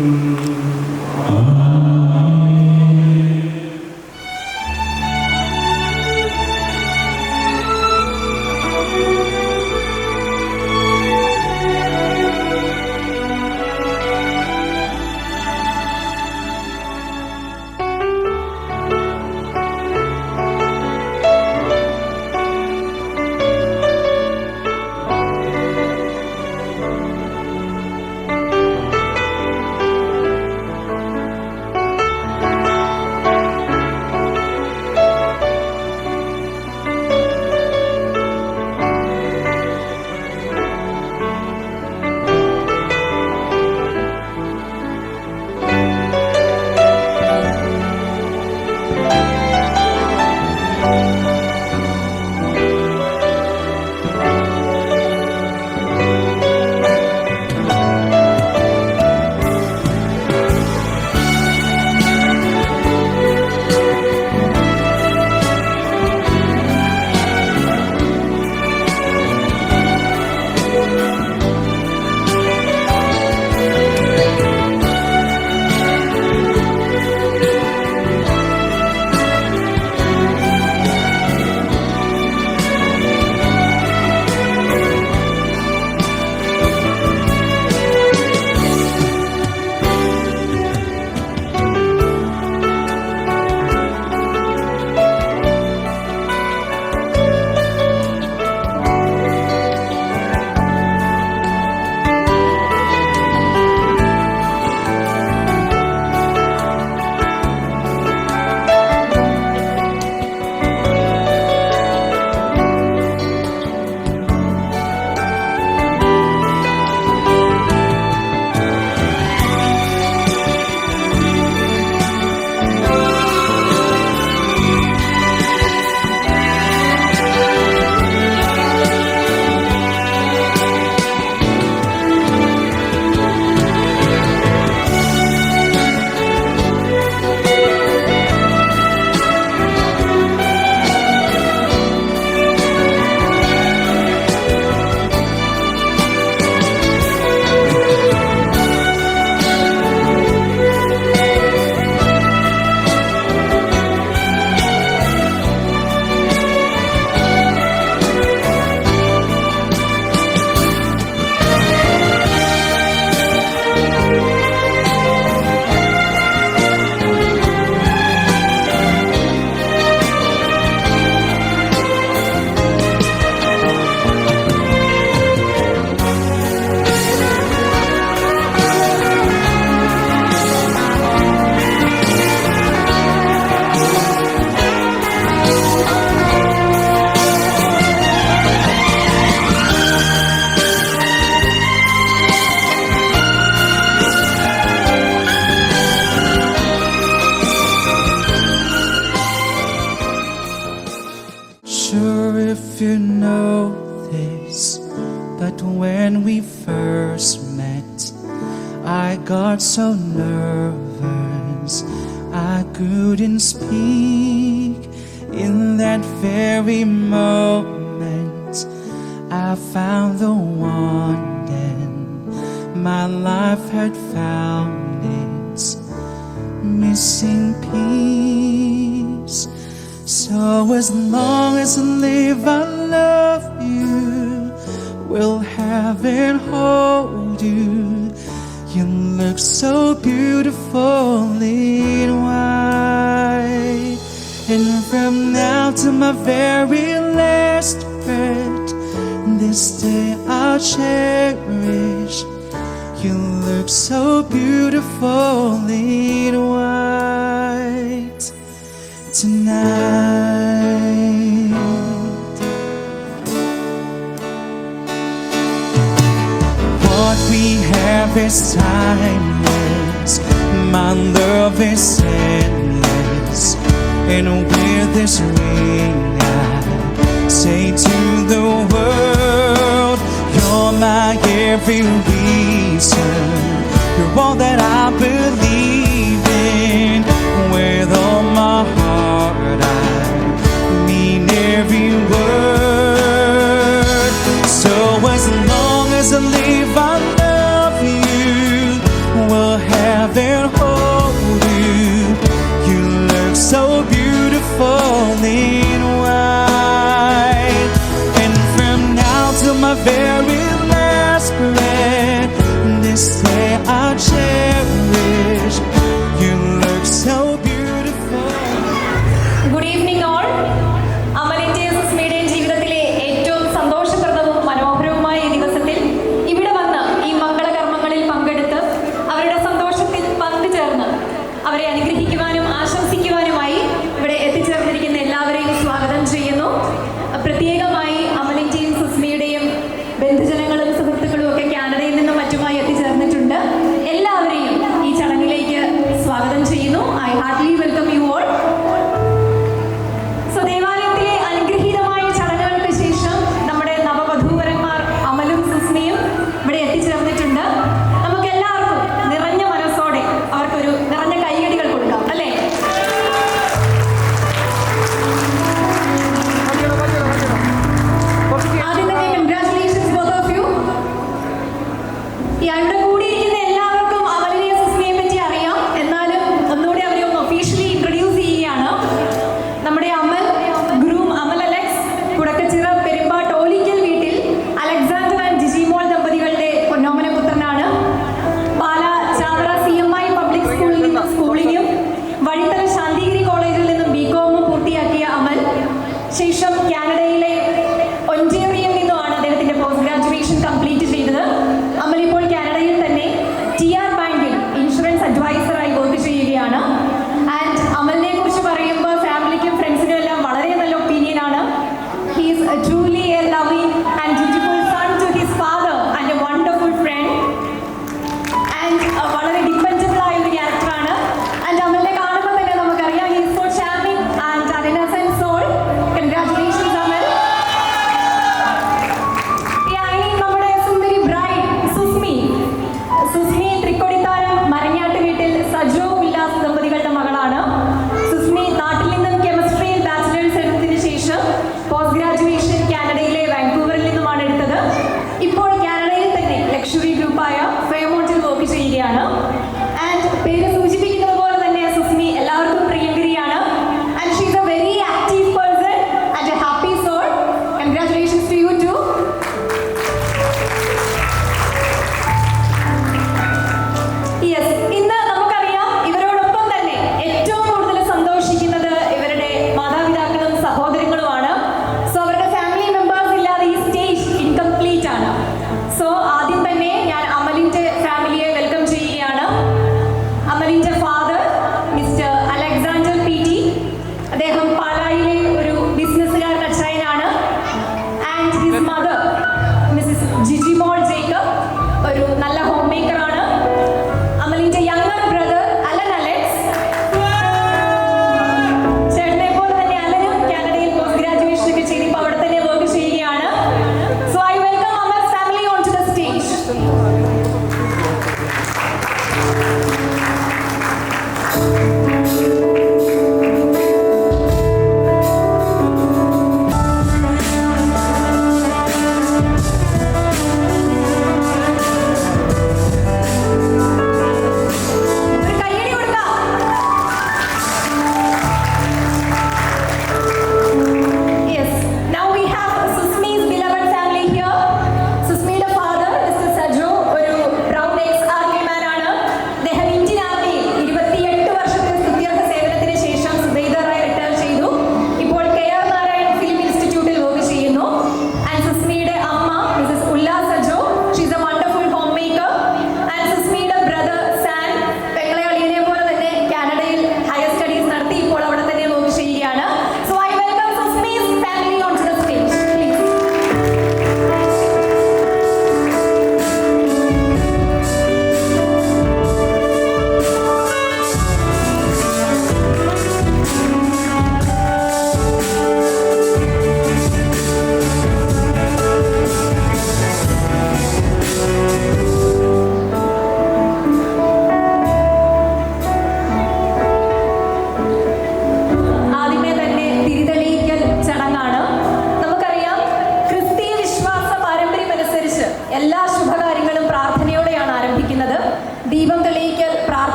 if you know this, but when we first met, I got so nervous I couldn't speak. In that very moment, I found the one, then my life had found rest in peace. So as long as I live, I love you, will have and hold you. You look so beautiful in white. And from now to my very last breath, this day I'll cherish. You look so beautiful in white tonight. What we have is timeless. My love is endless. And with this ring I say to the world, you're my every reason. You're all that I believe in. With all my heart I mean every word. So as long as I live, I love you, will have and hold you. You look so beautiful in white. And from now till my very last breath, this day I'll cherish. You look so beautiful. Good evening all. അമലിന്റെ സുസ്മയുടെ ജീവിതത്തിലെ ഏറ്റവും സന്തോഷപ്രദവും മനോഹരവുമായ ഈ ദിവസത്തിൽ ഇവിടെ വന്ന് ഈ മംഗളകർമ്മങ്ങളിൽ പങ്കെടുത്ത് അവരുടെ സന്തോഷത്തിൽ പങ്കുചേർന്ന് അവരെ അനുഗ്രഹിക്കുവാനും ആശംസിക്കുവാനുമായി ഇവിടെ എത്തിച്ചേർന്നിരിക്കുന്ന എല്ലാവരെയും സ്വാഗതം ചെയ്യുന്നു. പ്രത്യേകമായി അമലിന്റെയും സുസ്മയുടെയും ബന്ധുജനങ്ങളും സുഹൃത്തുക്കളും ഒക്കെ കാനഡയിൽ നിന്നും മറ്റുമായി എത്തിച്ചേർന്നിട്ടുണ്ട്. എല്ലാവരെയും ഈ ചടങ്ങിലേക്ക് സ്വാഗതം ചെയ്യുന്നു. I Hartley welcome you all. So ദേവാലയത്തിലെ അനുഗ്രഹീതമായ ചടങ്ങുകൾക്ക് ശേഷം നമ്മുടെ നവവധൂവരന്മാർ അമലും സുസ്മയും ഇവിടെ എത്തിച്ചേർന്നിട്ടുണ്ട്. നമുക്ക് എല്ലാവർക്കും നിറഞ്ഞ മനസ്സോടെ അവർക്കൊരു നിറഞ്ഞ കൈയടികൾ കൊടുക്കാം, അല്ലേ? ആദ്യം തന്നെ കൺഗ്രാറ്റുലേഷൻസ് ബോത്ത് ഓഫ് യു. ഇവിടെ കൂടിയിരിക്കുന്ന എല്ലാവർക്കും അമലിനെയും സുസ്മയെ പറ്റി അറിയാം. എന്നാലും ഒന്നുകൂടി അവരെ ഒന്ന് ഒഫീഷ്യലി ഇൻട്രൊഡ്യൂസ് ചെയ്യുക.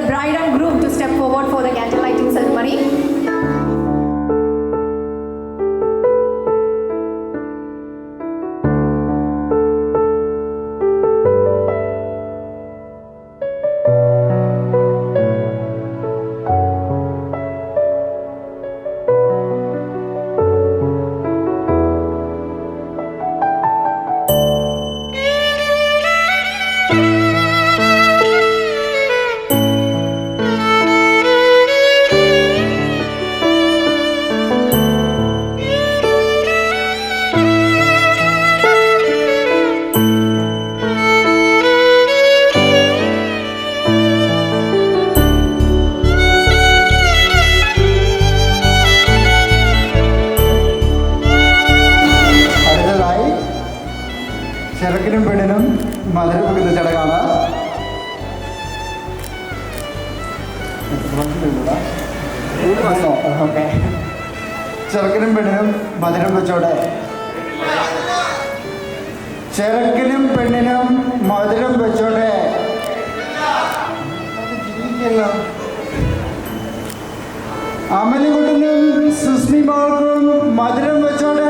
the bride and groom to step forward for the candle lighting ceremony. ചെറുക്കനും പെണ്ണിനും മധുരം വെക്കുന്ന ചടങ്ങാണ്. ചെറുക്കനും പെണ്ണിനും മധുരം വെച്ചോടെ. ചെറുക്കനും പെണ്ണിനും മധുരം വെച്ചോടെ. അമലിക്കുട്ടനും സുസ്മി മോൾക്കും മധുരം വെച്ചോടെ.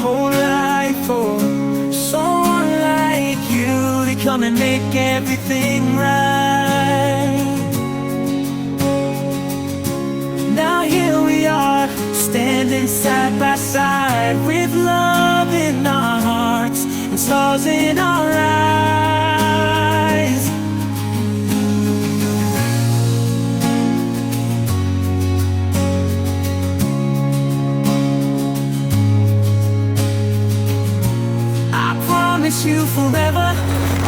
whole life for someone like you to come and make everything right. Now here we are, standing side by side with love in our hearts and stars in our eyes. I promise you forever,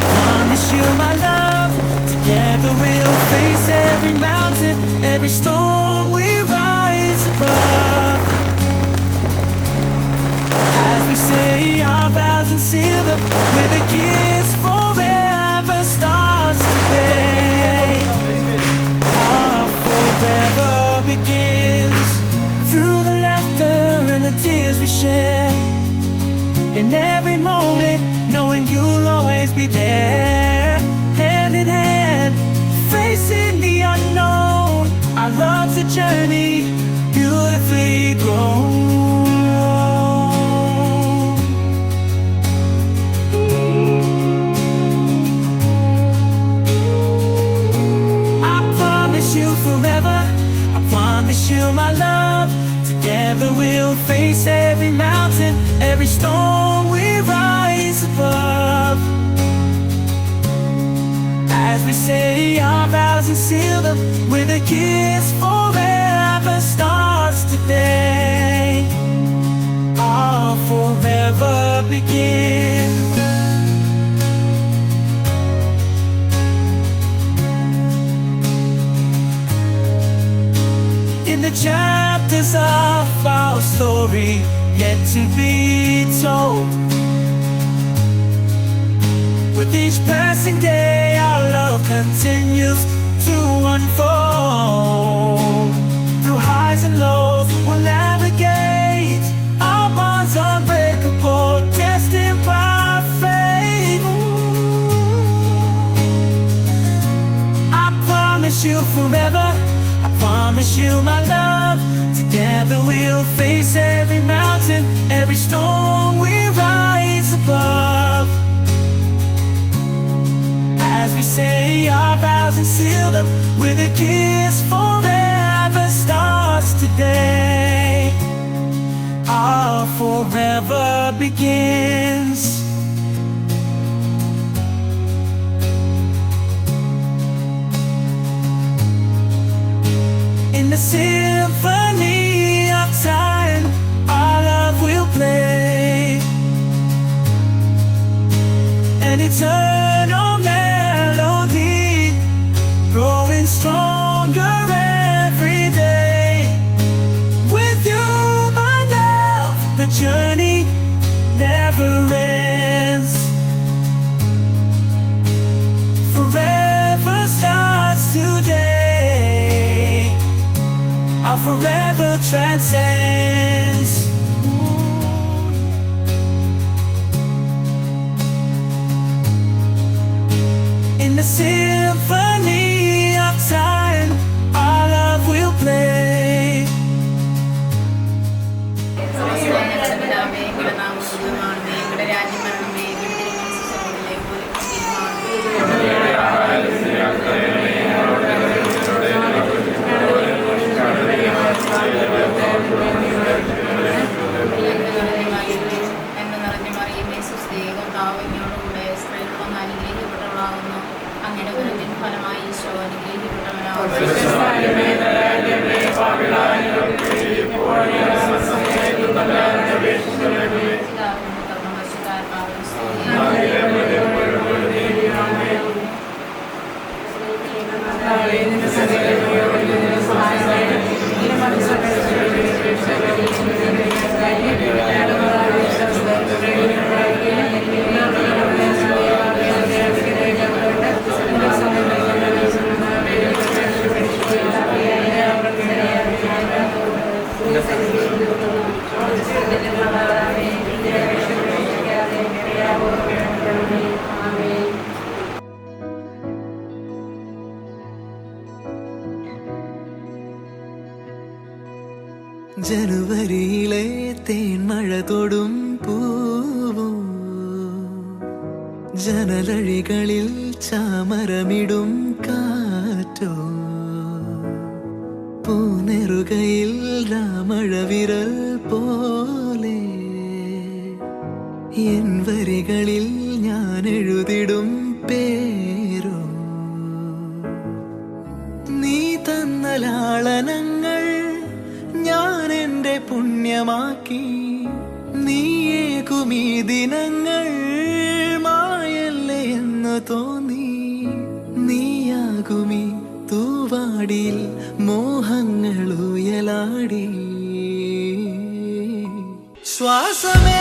I promise you my love. Together we'll face every mountain, every storm we rise above. As we say our vows and seal them with a kiss forever starts today. Our forever begins through the laughter and the tears we share. In every moment, knowing you'll always be there. Hand in hand, facing the unknown. Our love's a journey, beautifully grown. I promise you forever, I promise you my love. Together we'll face every mountain, every storm we rise above. As we say our vows and seal them with a kiss forever starts today. Our forever begins. In the chapters of our story yet to be told, with each passing day our love continues to unfold. Through highs and lows we'll navigate, our bonds unbreakable, destined by fate. I promise you forever, I promise you my love. Together we'll face every mountain, every storm we rise above. As we say our vows and seal them with a kiss forever starts today. Our forever begins. In the symphony of time, our love will play an eternal melody, growing stronger every day. With you, my love, the journey never ends. Forever starts today. Our forever transcends. In the symphony of time, our love will play. ജനുവരിയിലെ തേൻമഴ തൊടും പൂ ജനലഴികളിൽ ചാമരമിടും കാറ്റോ പൂനെറുകയിൽ രാമഴവിരൽ പോലെ N വരികളിൽ ഞാൻ എഴുതിടും പേരോ നീ തന്ന ലാളനങ്ങൾ ഞാൻ എൻ്റെ പുണ്യമാക്കി നീയേകുമീ ദിനങ്ങൾ മായല്ലേ എന്ന് തോന്നി നീയാകുമീ തൂവാടിയിൽ മോഹങ്ങളുയലാടി ശ്വാസമേ